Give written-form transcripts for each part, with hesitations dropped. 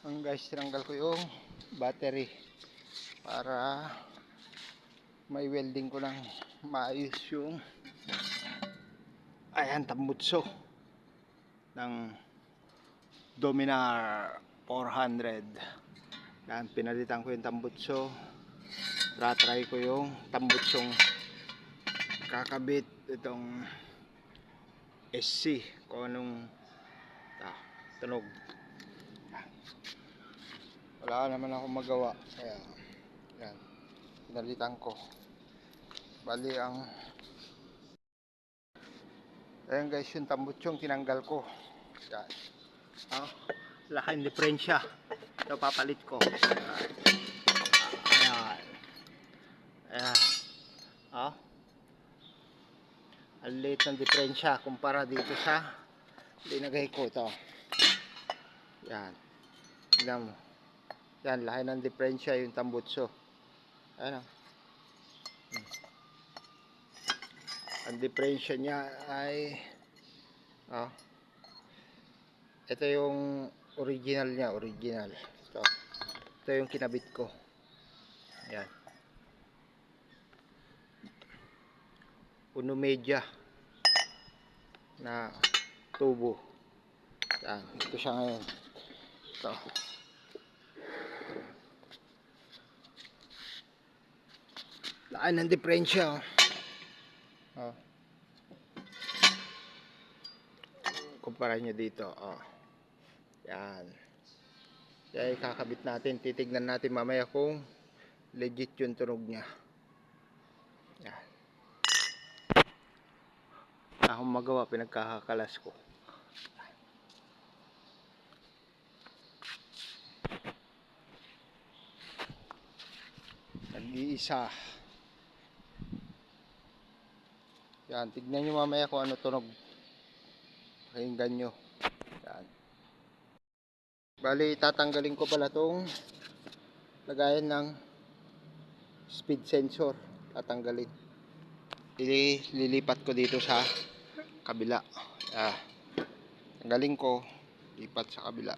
Ang guys, tinanggal ko yung battery para may welding ko ng maayos yung ayan, tambutso ng Dominar 400. Yan, pinalitan ko yung tambutso. Try ko yung tambutsong kakabit itong SC kung anong tunog. Wala naman ako magawa, kaya yan, pinalitan ko. Bali ang ayan guys, yung tambutsong tinanggal ko. Yan. Laking diferensya. Ito papalit ko. Ayan. Ayan. Ang liit ng diferensya kumpara dito sa linagay ko ito. Yan. Tignan mo. Yan, laki ng diferensya yung tambutso. Ayan. Ang diferensya niya ay ito yung original niya, original. Ito yung kinabit ko. Yan. Uno media na tubo. Yan, ito siya ngayon. Ito. Laki ng diferensya. Kumpara nyo dito. Yan. Kaya kakabit natin. Titignan natin mamaya kung legit yung tunog niya. Yan. Akong magawa, pinagkakakalas ko. Nag-iisa. Yan, tignan nyo mamaya kung ano tunog. Pakinggan nyo. Yan. Bali, tatanggalin ko pala itong lagayan ng speed sensor. Tatanggalin. Lilipat ko dito sa kabila. Tanggalin ko, lipat sa kabila.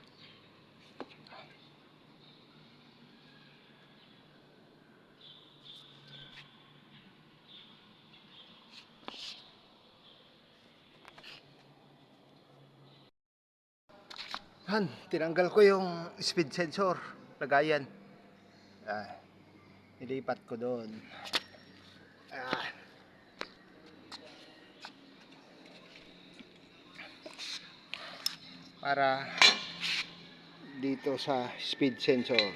Tinanggal ko yung speed sensor, lagayan. Nilipat ko doon. Para dito sa speed sensor.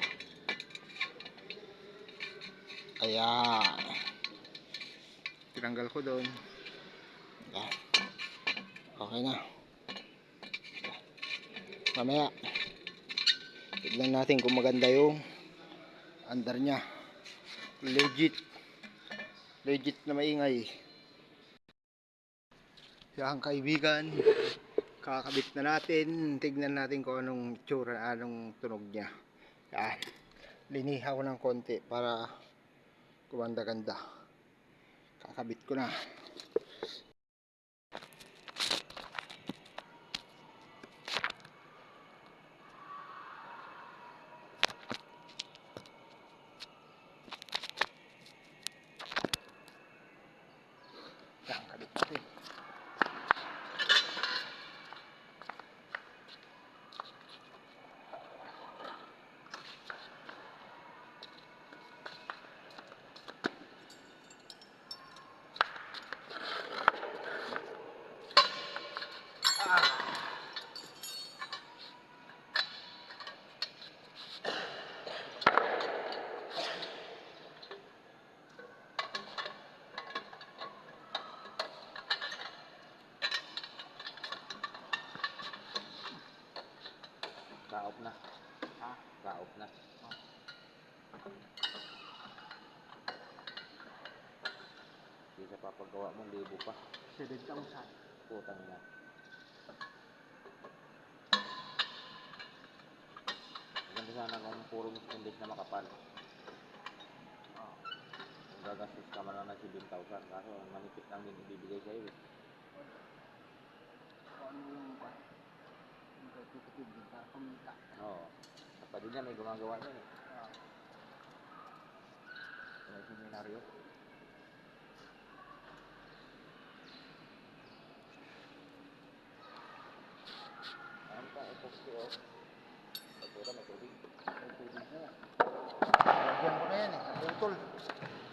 Ayan. Tinanggal ko doon. Okay na. Mamaya tignan natin kung maganda yung under nya. Legit na maingay. Yan kaibigan, kakabit na natin. Tignan natin kung anong tsura, anong tunog nya. Yan. Liniha ko ng konti para gumanda-ganda. Kakabit ko na. Yan, kabit natin. Kaop na. Kaop na. Hindi sa papagawa mo, libo pa. 7,000. Putang na. Maganda sana kung purong imbes na makapal. Kung gagastos ka man na 7,000. Kaso ang manipit lang din ibibigay sa'yo. Ano yung ba? Hindi ka tutupid din para kumita. Oo. Sabi niya may gumagawa niya eh. May seminaryo. Ano pa, epoxy o? Pagpura may tubig. May tubig na. Lagyan ko na yan eh, naputol.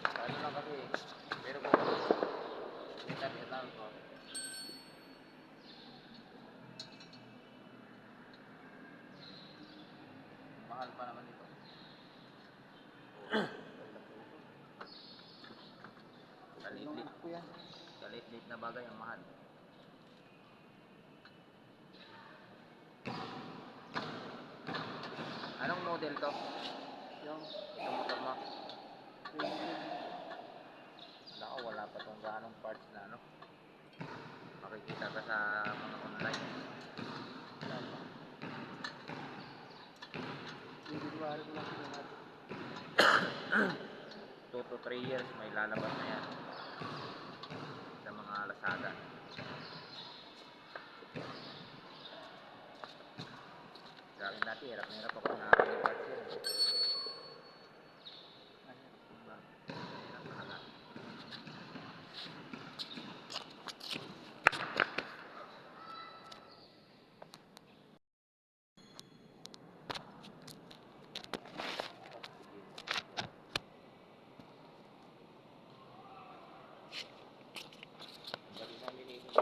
Ano lang kasi, pero kung internet lang ko, mahal pa naman ito. Kalit-lit. Kalit-lit na bagay ang mahal. Anong model to? Yung motor mo? Nako, wala pa tong ganong parts na ano. Makikita ka sa mga online. 2 to 3 years may lalabas na yan sa mga Lazada. Sa akin dati, hirap na hirap ako nakakabili parts yan. Hirap talaga. Dali namin ito.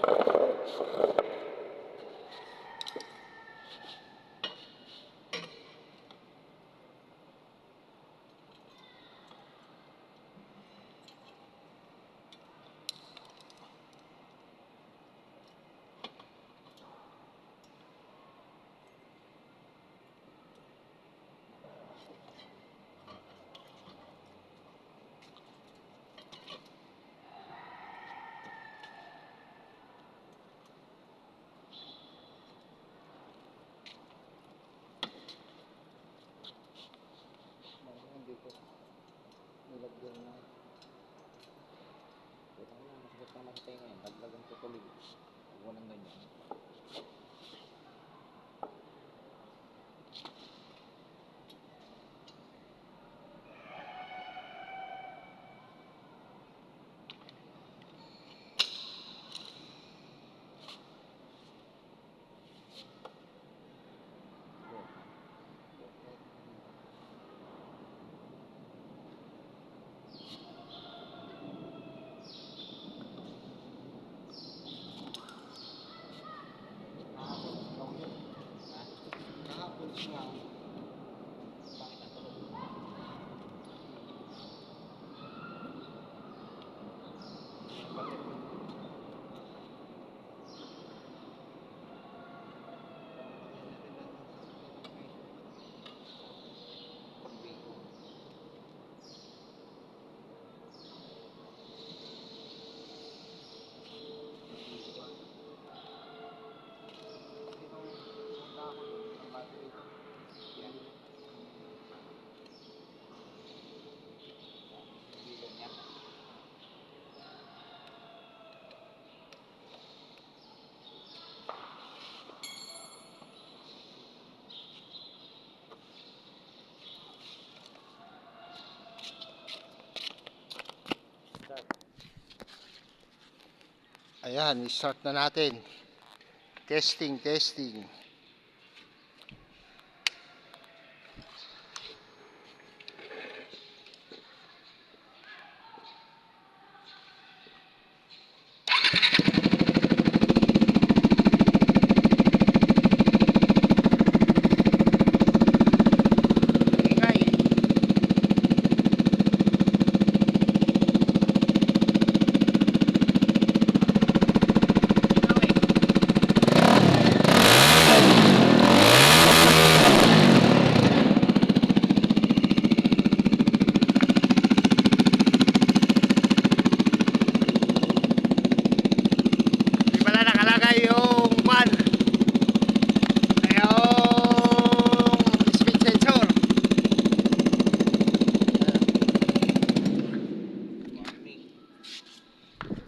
Nilagyan na. Ito na, masakit na masakit ngayon. Daglagan ko tuloy. Huwag walang ganyan. Ayan, start na natin. Testing, testing. Ingay. Di pala nakalagay yung pan. Yung speed sensor.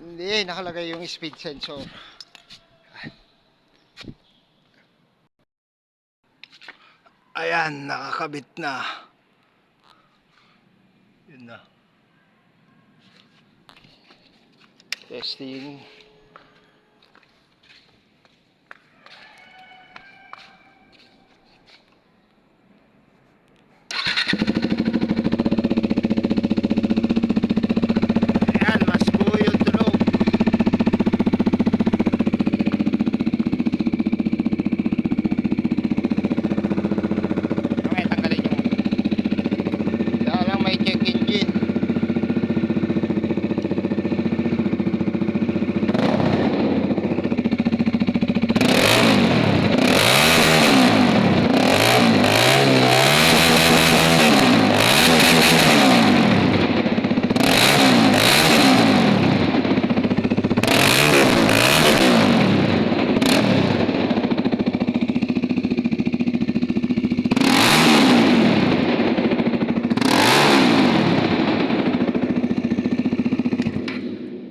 Hindi, nakalagay yung speed sensor. Ayan, nakakabit na. Yun na. Testing. Ayan, mas buo yung tunog. Okay, tanggalin yung. Kaya lang may check engine.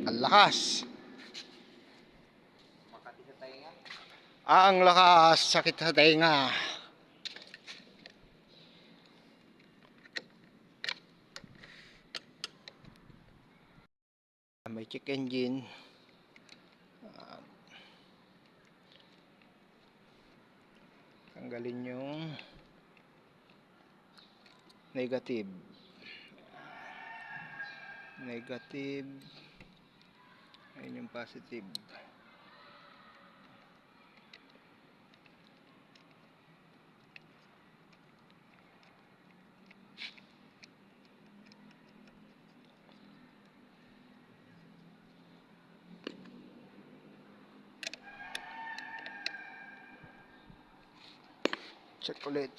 Ang lakas. Makati sa tainga. Ang lakas, sakit sa tenga. May check engine. Tanggalin yung negative. Negative. Ayun yung positive. Check ulit.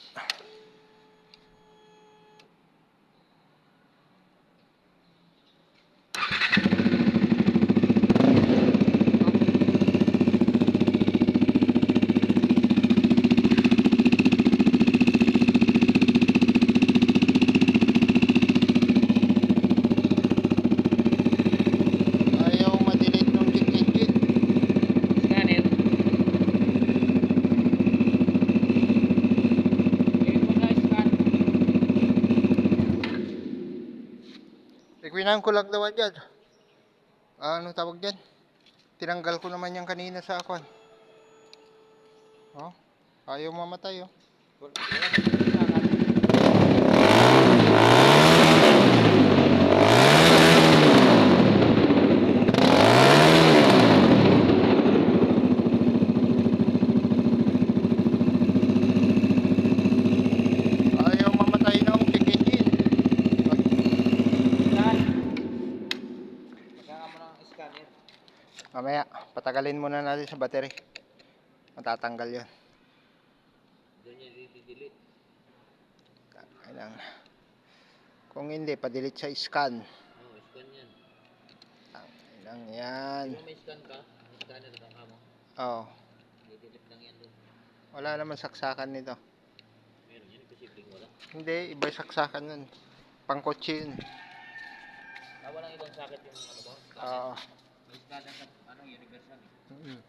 Ayaw ma-delete ng check engine. Scanner. Yung mga scan. Ikwinahan ko lang daw dyan. Ano tawag dyan? Tinanggal ko naman yan kanina sa akwan. Oh, ayaw mamatay oh. Wala scan. Ayaw mamatay ng check engine. Scan. Magkaka mo ng scanner. Mamaya, patagalin muna natin sa battery. Matatanggal yun. Doon niya i-delete. Kailang. Kung hindi, pa-delete sa scan. Oo, scan yan. Kailang yan. Di ba may scan ka? May scanner ka mo. Oh, I-delete lang yan doon. wala naman saksakan nito. Meron yan, posibleng wala. Hindi, iba yung saksakan nun. Pangkotse yun. Walang ibang socket yung ano ba? Oo. May scanner sa anong universal eh.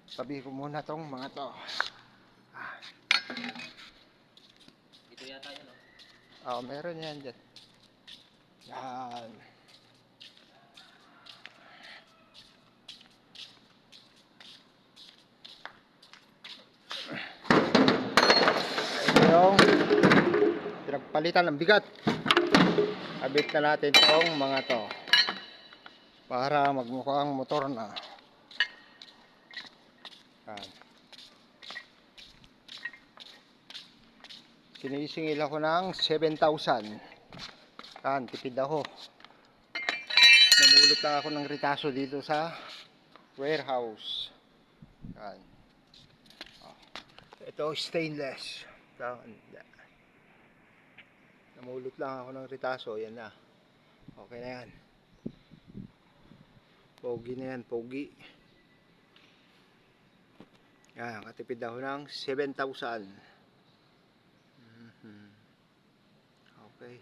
Sabi ko muna tong mga to. Ito yata yun Oh, meron yan dyan. Yan. Ito yung pinagpalitan ng bigat. Abit na natin tong mga to. Para magmukhang motor na. Yan. Sinisingil ako ng 7,000. Yan, tipid ako. Namulot lang ako ng ritaso dito sa warehouse. Yan. Oh. Ito stainless. Yan. Namulot lang ako ng ritaso. Yan na. Okay na yan. Pogi na yan. Pogi. Yan. Katipid ako ng 7,000. Okay.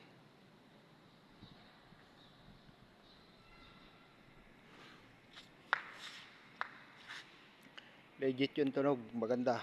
Legit yung tunog. Maganda.